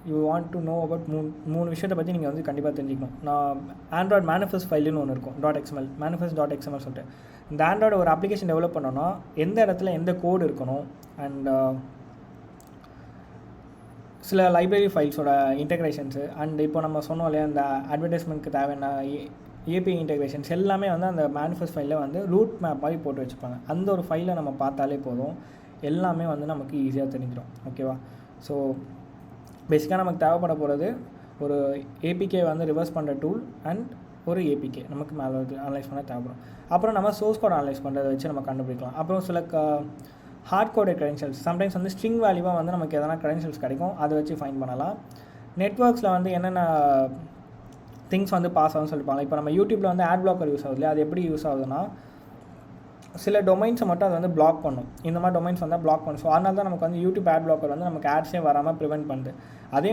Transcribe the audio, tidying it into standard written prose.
You want to know about மூணு விஷயத்தை பற்றி நீங்கள் வந்து கண்டிப்பாக தெரிஞ்சுக்கணும். நான் ஆண்ட்ராய்டு மேனிஃபெஸ்ட் ஃபைலுன்னு ஒன்று இருக்கும், .xml மேனிஃபெஸ்ட் .xml சொல்லிட்டு. இந்த ஆண்ட்ராய்டு ஒரு அப்ளிகேஷன் டெவலப் பண்ணோன்னா எந்த இடத்துல எந்த கோடு இருக்கணும், அண்ட் சில லைப்ரரி ஃபைல்ஸோட இன்டெக்ரேஷன்ஸு, அண்ட் இப்போ நம்ம சொன்னோம் இல்லையா இந்த அட்வர்டைஸ்மெண்ட்க்கு தேவையான ஏபிஐ இன்டெக்ரேஷன்ஸ் எல்லாமே வந்து அந்த மேனிஃபெஸ்ட் ஃபைலில் வந்து ரூட் மேப் மாதிரி போட்டு வச்சுப்பாங்க. அந்த ஒரு ஃபைலை நம்ம பார்த்தாலே போதும், எல்லாமே வந்து நமக்கு ஈஸியாக தெரிஞ்சிடும். ஓகேவா? ஸோ பேசிக்காக நமக்கு தேவைப்பட போகிறது ஒரு ஏபிகே வந்து ரிவர்ஸ் பண்ணுற டூல் அண்ட் ஒரு ஏபிகே நமக்கு மேலே அனலைஸ் பண்ண தேவைப்படும். அப்புறம் நம்ம சோர்ஸ் கோட் அனலைஸ் பண்ணுறதை வச்சு நம்ம கண்டுபிடிக்கலாம். அப்புறம் சில ஹார்ட் கோடட் க்ரெடென்ஷியல்ஸ், சம்டைம்ஸ் வந்து ஸ்ட்ரிங் வேல்யூவாக வந்து நமக்கு எதனா க்ரெடென்ஷியல்ஸ் கிடைக்கும், அதை வச்சு ஃபைன் பண்ணலாம். நெட்வொர்க்ஸில் வந்து என்னென்ன திங்ஸ் வந்து பாஸ் ஆகும்னு சொல்லிப்பாங்க. இப்போ நம்ம யூடியூப்பில் வந்து ஆட் பிளாக்கர் யூஸ் ஆகுது இல்லையா, அது எப்படி யூஸ் ஆகுதுன்னா சில டொமைன்ஸை மட்டும் அது வந்து பிளாக் பண்ணும். இந்த மாதிரி டொமைன்ஸ் வந்து பிளாக் பண்ணும். ஸோ அதனால தான் நமக்கு வந்து யூடியூப் ஆட் பிளாக்கர் வந்து நமக்கு ஆட்ஸே வராமல் ப்ரிவென்ட் பண்ணுது. அதே